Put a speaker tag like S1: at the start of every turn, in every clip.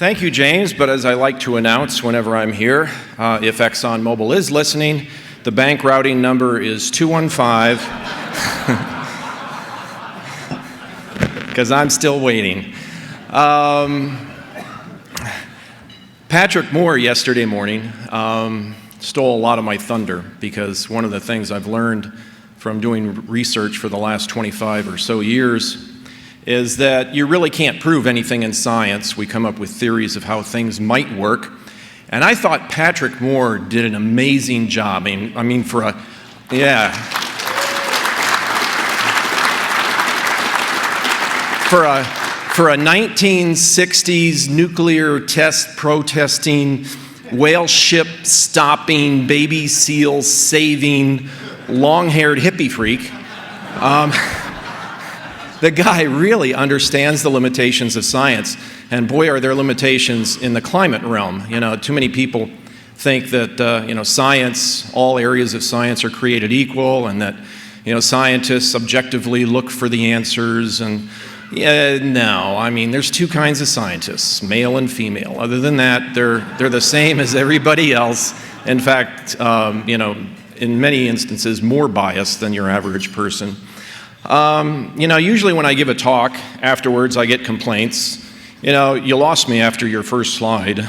S1: Thank you, James, but as I like to announce whenever I'm here, if ExxonMobil is listening, the bank routing number is 215, because I'm still waiting. Patrick Moore yesterday morning stole a lot of my thunder, because one of the things I've learned from doing research for the last 25 or so years is that you really can't prove anything in science. We come up with theories of how things might work. And I thought Patrick Moore did an amazing job. I mean for a 1960s nuclear test protesting, whale ship stopping, baby seal saving, long-haired hippie freak, the guy really understands the limitations of science. And boy, are there limitations in the climate realm. You know, too many people think that, science, all areas of science are created equal, and that, scientists objectively look for the answers. And no, I mean, there's two kinds of scientists, male and female. Other than that, they're the same as everybody else. In fact, in many instances, more biased than your average person. Usually when I give a talk, afterwards I get complaints. You lost me after your first slide.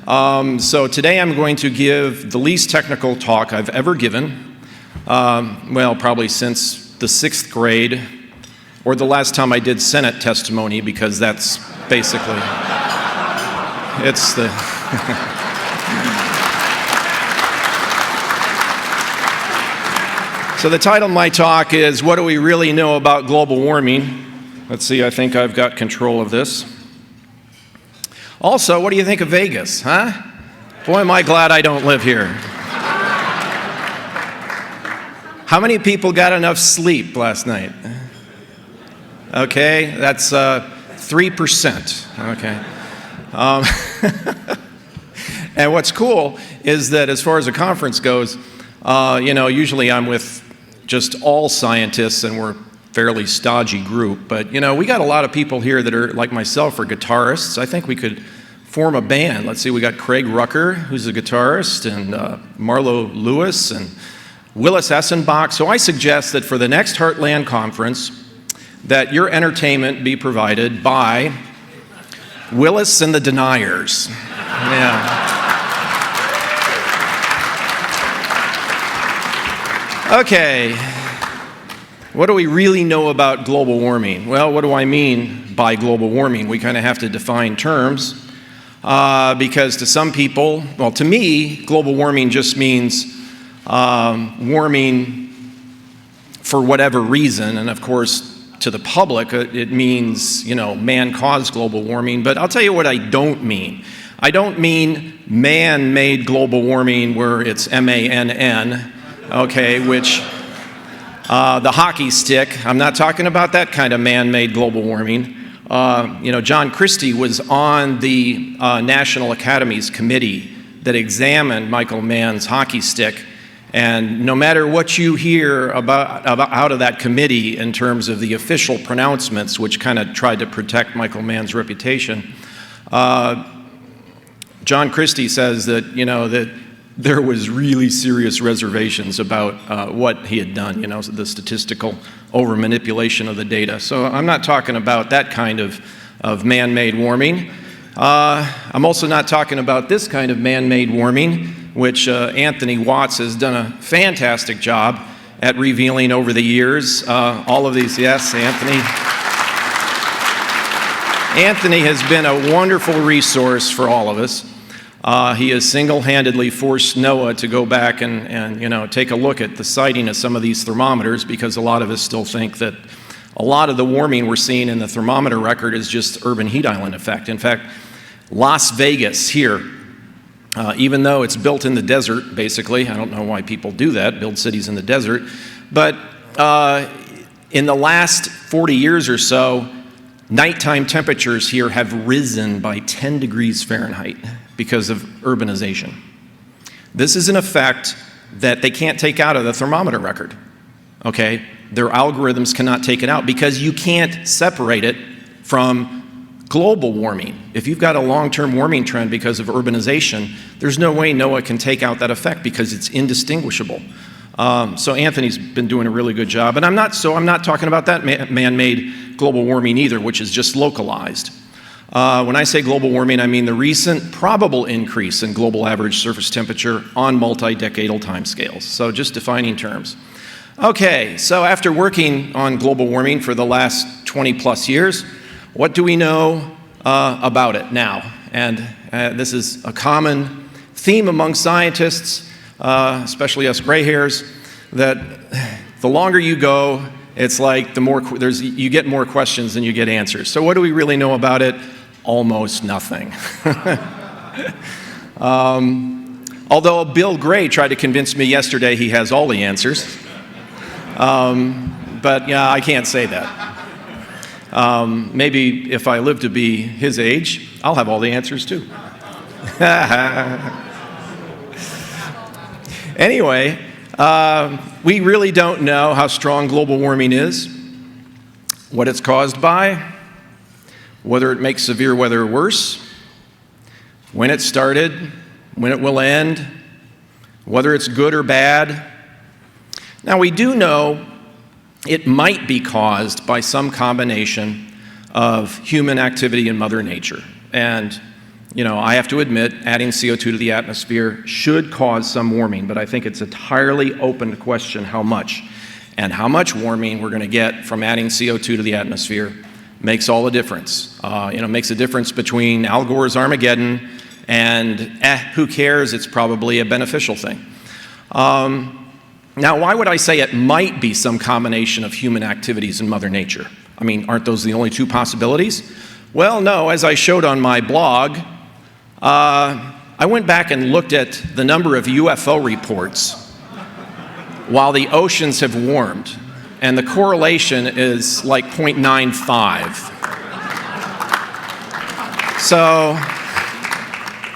S1: So today I'm going to give the least technical talk I've ever given, probably since the 6th grade, or the last time I did Senate testimony, because that's basically, it's the... So the title of my talk is, What Do We Really Know About Global Warming? Let's see, I think I've got control of this. Also, what do you think of Vegas, huh? Boy, am I glad I don't live here. How many people got enough sleep last night? Okay, that's 3%, okay. And what's cool is that as far as a conference goes, usually I'm with just all scientists, and we're a fairly stodgy group. But, we got a lot of people here that are, like myself, are guitarists. I think we could form a band. Let's see, we got Craig Rucker, who's a guitarist, and Marlo Lewis, and Willis Essenbach. So I suggest that for the next Heartland conference, that your entertainment be provided by Willis and the Deniers. Yeah. Okay, what do we really know about global warming? Well, what do I mean by global warming? We kind of have to define terms, because to some people, well, to me, global warming just means warming for whatever reason, and of course, to the public, it means, man-caused global warming. But I'll tell you what I don't mean. I don't mean man-made global warming where it's M-A-N-N, okay, which the hockey stick, I'm not talking about that kind of man-made global warming. John Christie was on the National Academy's committee that examined Michael Mann's hockey stick, and no matter what you hear about out of that committee in terms of the official pronouncements, which kind of tried to protect Michael Mann's reputation, John Christie says that, that there was really serious reservations about what he had done, the statistical over-manipulation of the data. So I'm not talking about that kind of man-made warming. I'm also not talking about this kind of man-made warming, which Anthony Watts has done a fantastic job at revealing over the years. All of these, yes, Anthony. Anthony has been a wonderful resource for all of us. He has single-handedly forced NOAA to go back and take a look at the siting of some of these thermometers, because a lot of us still think that a lot of the warming we're seeing in the thermometer record is just urban heat island effect. In fact, Las Vegas here, even though it's built in the desert, basically, I don't know why people do that, build cities in the desert, but in the last 40 years or so, nighttime temperatures here have risen by 10 degrees Fahrenheit because of urbanization. This is an effect that they can't take out of the thermometer record, okay? Their algorithms cannot take it out because you can't separate it from global warming. If you've got a long-term warming trend because of urbanization, there's no way NOAA can take out that effect because it's indistinguishable. So Anthony's been doing a really good job. And I'm not talking about that man-made global warming either, which is just localized. When I say global warming, I mean the recent probable increase in global average surface temperature on multi-decadal timescales. So just defining terms. Okay, so after working on global warming for the last 20 plus years, what do we know about it now? And this is a common theme among scientists, especially us gray hairs, that the longer you go, it's like the more you get more questions than you get answers. So what do we really know about it? Almost nothing. Although Bill Gray tried to convince me yesterday he has all the answers. But yeah, I can't say that. Maybe if I live to be his age, I'll have all the answers too. Anyway, we really don't know how strong global warming is, what it's caused by, whether it makes severe weather worse, when it started, when it will end, whether it's good or bad. Now, we do know it might be caused by some combination of human activity and Mother Nature. And, you know, I have to admit, adding CO2 to the atmosphere should cause some warming, but I think it's entirely open to question how much. And how much warming we're going to get from adding CO2 to the atmosphere makes all the difference. Makes a difference between Al Gore's Armageddon and, who cares, it's probably a beneficial thing. Now, why would I say it might be some combination of human activities and Mother Nature? I mean, aren't those the only two possibilities? Well, no, as I showed on my blog, I went back and looked at the number of UFO reports while the oceans have warmed, and the correlation is like 0.95. So,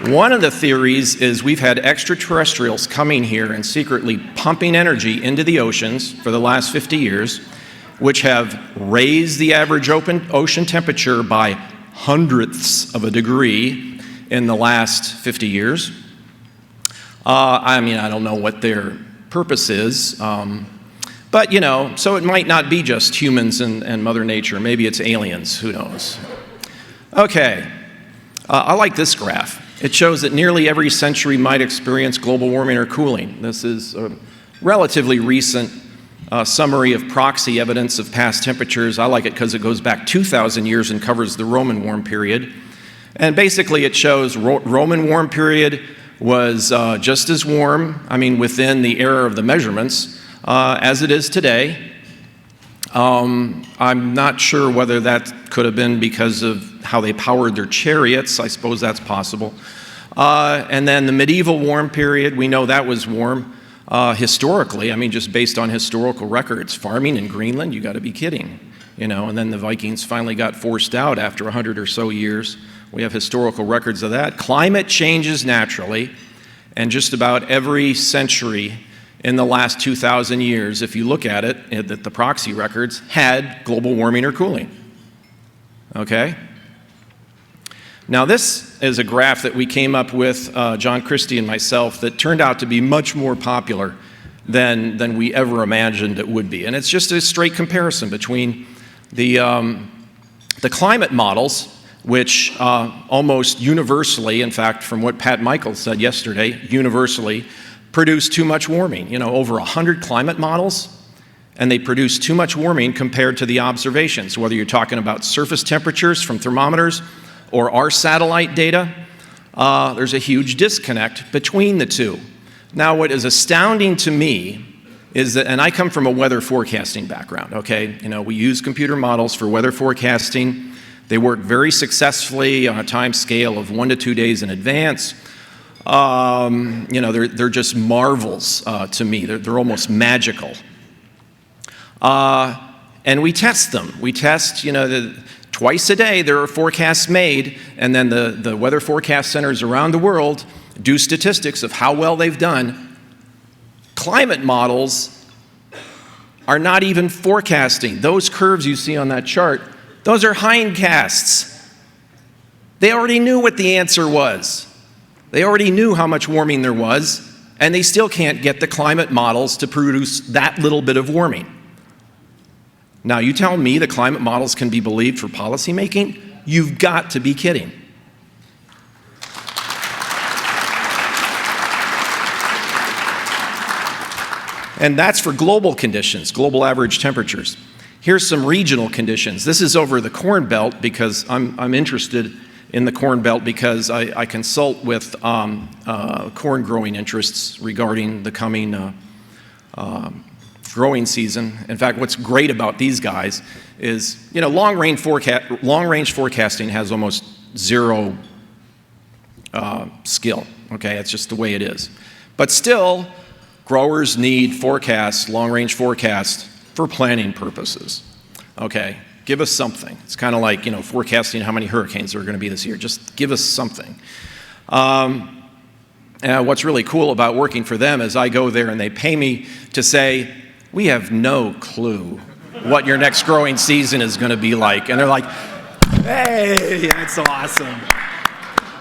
S1: one of the theories is we've had extraterrestrials coming here and secretly pumping energy into the oceans for the last 50 years, which have raised the average ocean temperature by hundredths of a degree in the last 50 years. I don't know what their purpose is, but, so it might not be just humans and Mother Nature. Maybe it's aliens, who knows? Okay, I like this graph. It shows that nearly every century might experience global warming or cooling. This is a relatively recent summary of proxy evidence of past temperatures. I like it because it goes back 2,000 years and covers the Roman warm period. And basically it shows Roman warm period was just as warm, within the era of the measurements, as it is today. I'm not sure whether that could have been because of how they powered their chariots. I suppose that's possible. And then the medieval warm period, we know that was warm historically. Just based on historical records. Farming in Greenland, you got to be kidding. And then the Vikings finally got forced out after 100 or so years. We have historical records of that. Climate changes naturally, and just about every century in the last 2,000 years, if you look at it, the proxy records had global warming or cooling. Okay? Now this is a graph that we came up with, John Christie and myself, that turned out to be much more popular than we ever imagined it would be. And it's just a straight comparison between the climate models, which almost universally, in fact, from what Pat Michaels said yesterday, universally produce too much warming. Over 100 climate models, and they produce too much warming compared to the observations, whether you're talking about surface temperatures from thermometers or our satellite data. There's a huge disconnect between the two. Now, what is astounding to me is that, and I come from a weather forecasting background, okay? We use computer models for weather forecasting. They work very successfully on a time scale of 1 to 2 days in advance. They're just marvels to me. They're almost magical. And we test them. We test, twice a day there are forecasts made, and then the weather forecast centers around the world do statistics of how well they've done. Climate models are not even forecasting. Those curves you see on that chart, those are hindcasts. They already knew what the answer was. They already knew how much warming there was, and they still can't get the climate models to produce that little bit of warming. Now, you tell me the climate models can be believed for policymaking? You've got to be kidding. And that's for global conditions, global average temperatures. Here's some regional conditions. This is over the Corn Belt because I'm interested in the Corn Belt because I consult with corn growing interests regarding the coming growing season. In fact, what's great about these guys is, long range forecasting has almost zero skill. Okay, it's just the way it is. But still, growers need forecasts, long range forecasts, for planning purposes. Okay, give us something. It's kind of like, forecasting how many hurricanes there are going to be this year. Just give us something. And what's really cool about working for them is I go there and they pay me to say, we have no clue what your next growing season is going to be like. And they're like, hey, that's awesome.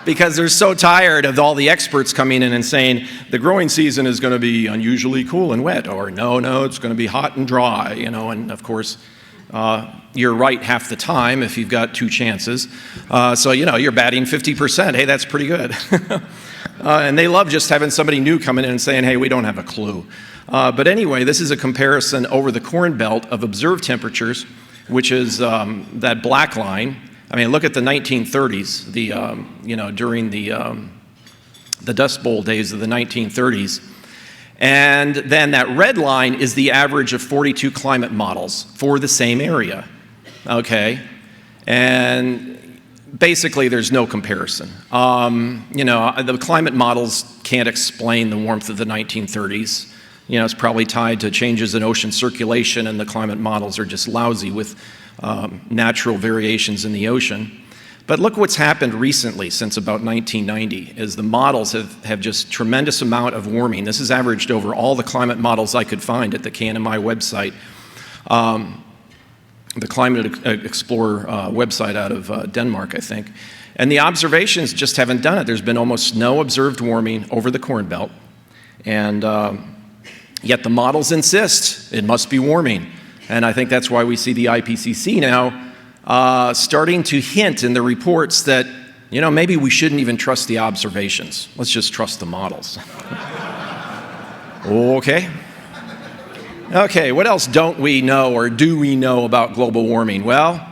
S1: Because they're so tired of all the experts coming in and saying, the growing season is going to be unusually cool and wet, or no, it's going to be hot and dry, and of course, you're right half the time if you've got two chances. So, you're batting 50%. Hey, that's pretty good. And they love just having somebody new coming in and saying, hey, we don't have a clue. But anyway, this is a comparison over the Corn Belt of observed temperatures, which is that black line. I mean, look at the 1930s, during the Dust Bowl days of the 1930s. And then that red line is the average of 42 climate models for the same area, okay? And basically, there's no comparison. The climate models can't explain the warmth of the 1930s. It's probably tied to changes in ocean circulation, and the climate models are just lousy with natural variations in the ocean. But look what's happened recently since about 1990 is the models have just tremendous amount of warming. This is averaged over all the climate models I could find at the KNMI website, the Climate Explorer website out of Denmark, I think. And the observations just haven't done it. There's been almost no observed warming over the Corn Belt. And yet the models insist it must be warming. And I think that's why we see the IPCC now starting to hint in the reports that, maybe we shouldn't even trust the observations. Let's just trust the models. Okay. Okay, what else don't we know or do we know about global warming? Well,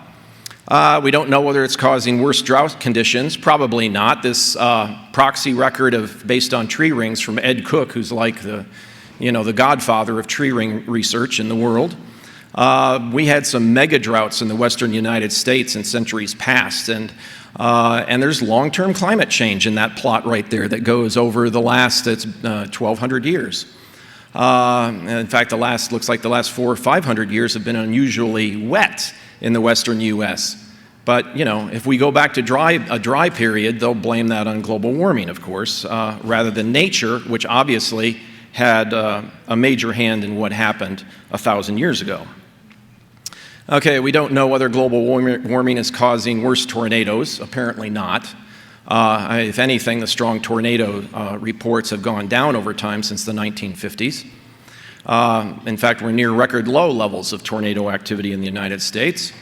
S1: we don't know whether it's causing worse drought conditions. Probably not. This proxy record based on tree rings from Ed Cook, who's like the godfather of tree ring research in the world. We had some mega droughts in the western United States in centuries past, and there's long-term climate change in that plot right there that goes over the last 1,200 years. In fact, looks like the last 400 or 500 years have been unusually wet in the western U.S. But if we go back to a dry period, they'll blame that on global warming, of course, rather than nature, which obviously had a major hand in what happened 1,000 years ago. Okay, we don't know whether global warming is causing worse tornadoes. Apparently not. If anything, the strong tornado reports have gone down over time since the 1950s. In fact, we're near record low levels of tornado activity in the United States.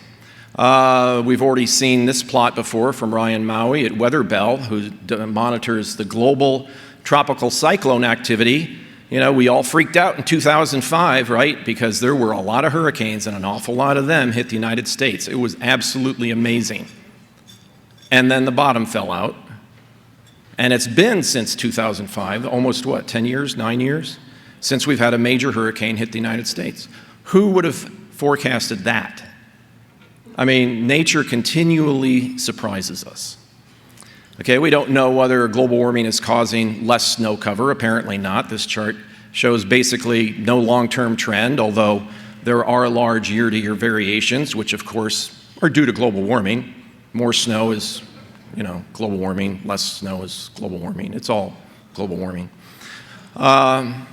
S1: We've already seen this plot before from Ryan Maui at Weather Bell, who monitors the global tropical cyclone activity. We all freaked out in 2005, right? Because there were a lot of hurricanes and an awful lot of them hit the United States. It was absolutely amazing. And then the bottom fell out. And it's been since 2005, almost 10 years, 9 years, since we've had a major hurricane hit the United States. Who would have forecasted that? I mean, nature continually surprises us. Okay, we don't know whether global warming is causing less snow cover. Apparently not. This chart shows basically no long-term trend, although there are large year-to-year variations, which of course are due to global warming. More snow is, global warming. Less snow is global warming. It's all global warming. How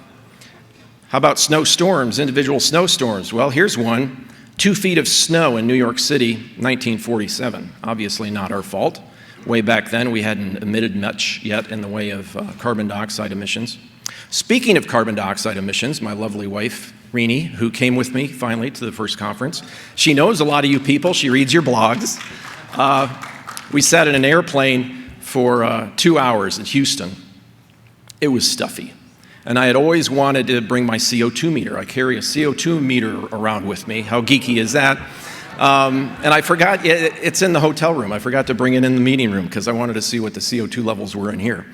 S1: about snowstorms, individual snowstorms? Well, here's one. 2 feet of snow in New York City, 1947. Obviously not our fault. Way back then, we hadn't emitted much yet in the way of carbon dioxide emissions. Speaking of carbon dioxide emissions, my lovely wife, Rini, who came with me finally to the first conference, she knows a lot of you people. She reads your blogs. We sat in an airplane for 2 hours in Houston. It was stuffy. And I had always wanted to bring my CO2 meter. I carry a CO2 meter around with me. How geeky is that? And I forgot, it's in the hotel room. I forgot to bring it in the meeting room because I wanted to see what the CO2 levels were in here.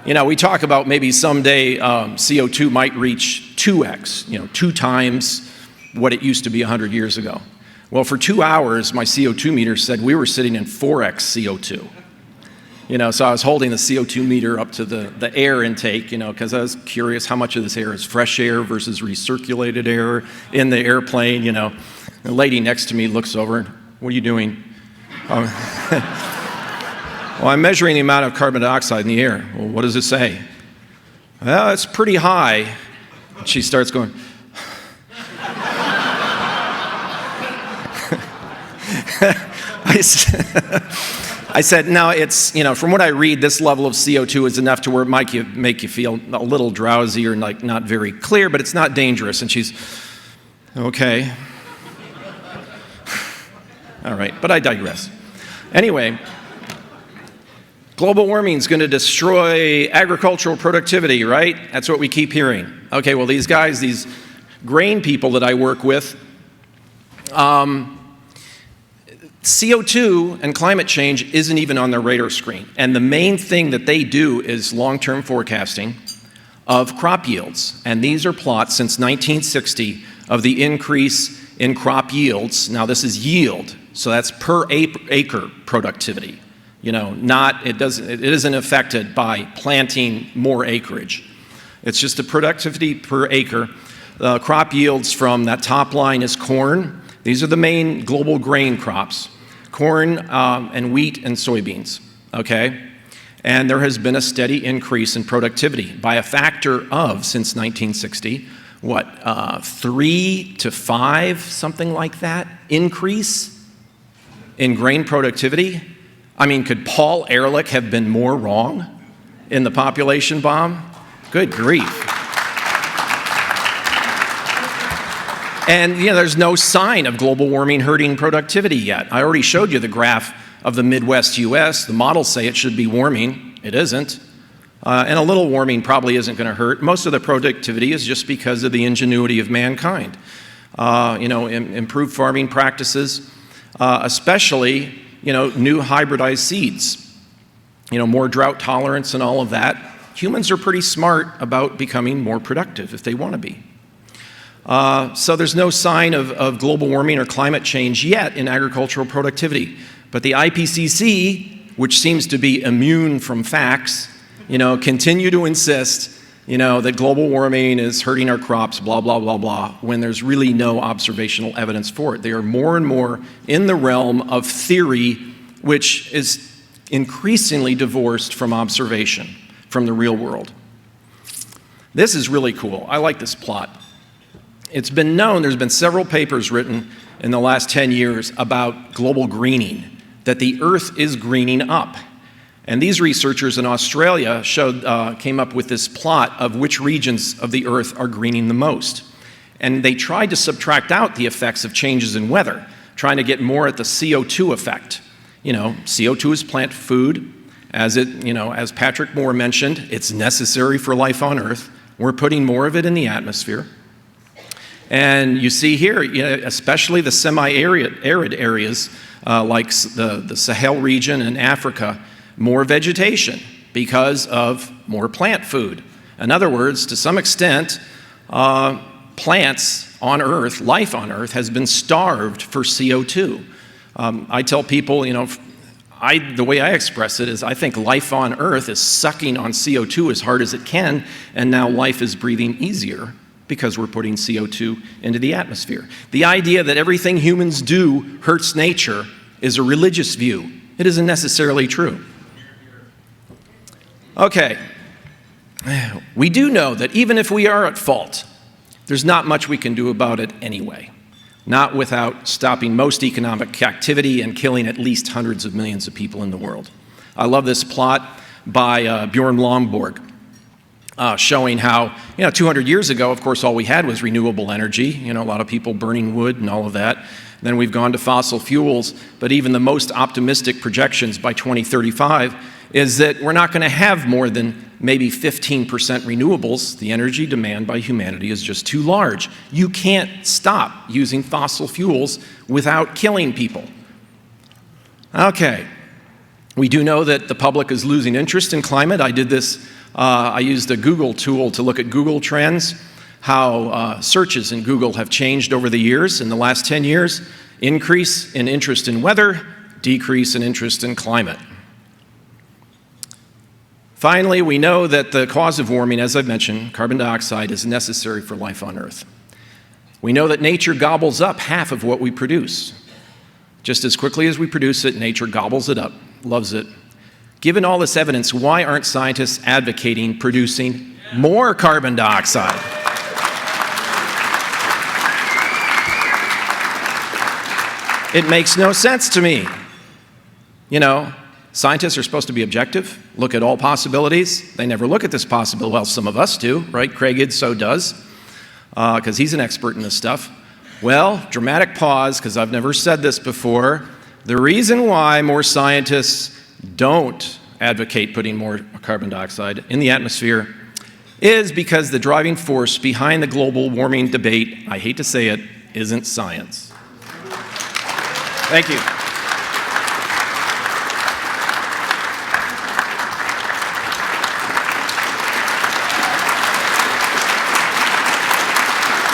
S1: You know, we talk about maybe someday CO2 might reach 2x, 2 times what it used to be 100 years ago. Well, for 2 hours, my CO2 meter said we were sitting in 4x CO2. So I was holding the CO2 meter up to the air intake, because I was curious how much of this air is fresh air versus recirculated air in the airplane, The lady next to me looks over, and, what are you doing? Well, I'm measuring the amount of carbon dioxide in the air. Well, what does it say? Well, it's pretty high. And she starts going, I said, no, it's, from what I read, this level of CO2 is enough to where it might make you feel a little drowsy or like not very clear, but it's not dangerous. And she's, okay. All right, but I digress. Anyway, global warming is going to destroy agricultural productivity, right? That's what we keep hearing. Okay, well, these guys, these grain people that I work with, CO2 and climate change isn't even on their radar screen. And the main thing that they do is long-term forecasting of crop yields. And these are plots since 1960 of the increase in crop yields. Now, this is yield, so that's per acre productivity. It isn't affected by planting more acreage. It's just the productivity per acre. The crop yields from that top line is corn. These are the main global grain crops, corn and wheat and soybeans, okay? And there has been a steady increase in productivity by a factor of, since 1960, 3 to 5, something like that, increase in grain productivity? I mean, could Paul Ehrlich have been more wrong in the population bomb? Good grief. And there's no sign of global warming hurting productivity yet. I already showed you the graph of the Midwest U.S. The models say it should be warming. It isn't. And a little warming probably isn't going to hurt. Most of the productivity is just because of the ingenuity of mankind. Improved farming practices, especially, new hybridized seeds, more drought tolerance and all of that. Humans are pretty smart about becoming more productive if they want to be. So there's no sign of global warming or climate change yet in agricultural productivity. But the IPCC, which seems to be immune from facts, continue to insist, that global warming is hurting our crops, blah, blah, blah, blah, when there's really no observational evidence for it. They are more and more in the realm of theory, which is increasingly divorced from observation, from the real world. This is really cool. I like this plot. It's been known, there's been several papers written in the last 10 years about global greening, that the Earth is greening up. And these researchers in Australia came up with this plot of which regions of the Earth are greening the most. And they tried to subtract out the effects of changes in weather, trying to get more at the CO2 effect. CO2 is plant food. As Patrick Moore mentioned, it's necessary for life on Earth. We're putting more of it in the atmosphere. And you see here, especially the semi-arid areas like the Sahel region and Africa, more vegetation because of more plant food. In other words, to some extent, plants on Earth, life on Earth, has been starved for CO2. I tell people, the way I express it is I think life on Earth is sucking on CO2 as hard as it can, and now life is breathing easier because we're putting CO2 into the atmosphere. The idea that everything humans do hurts nature is a religious view. It isn't necessarily true. Okay, we do know that even if we are at fault, there's not much we can do about it anyway. not without stopping most economic activity and killing at least hundreds of millions of people in the world. I love this plot by Bjorn Lomborg, showing how, 200 years ago, of course, all we had was renewable energy, a lot of people burning wood and all of that. Then we've gone to fossil fuels, but even the most optimistic projections by 2035 is that we're not going to have more than maybe 15% renewables. The energy demand by humanity is just too large. You can't stop using fossil fuels without killing people. Okay. We do know that the public is losing interest in climate. I did this, I used a Google tool to look at Google Trends, how searches in Google have changed over the years. In the last 10 years, increase in interest in weather, decrease in interest in climate. Finally, we know that the cause of warming, as I've mentioned, carbon dioxide, is necessary for life on Earth. We know that nature gobbles up half of what we produce. Just as quickly as we produce it, nature gobbles it up, loves it. Given all this evidence, why aren't scientists advocating producing more carbon dioxide? It makes no sense to me. Scientists are supposed to be objective, look at all possibilities. They never look at this possibility. Well, some of us do, right? Craig Idso does, because he's an expert in this stuff. Well, dramatic pause, because I've never said this before. The reason why more scientists don't advocate putting more carbon dioxide in the atmosphere is because the driving force behind the global warming debate, I hate to say it, isn't science. Thank you.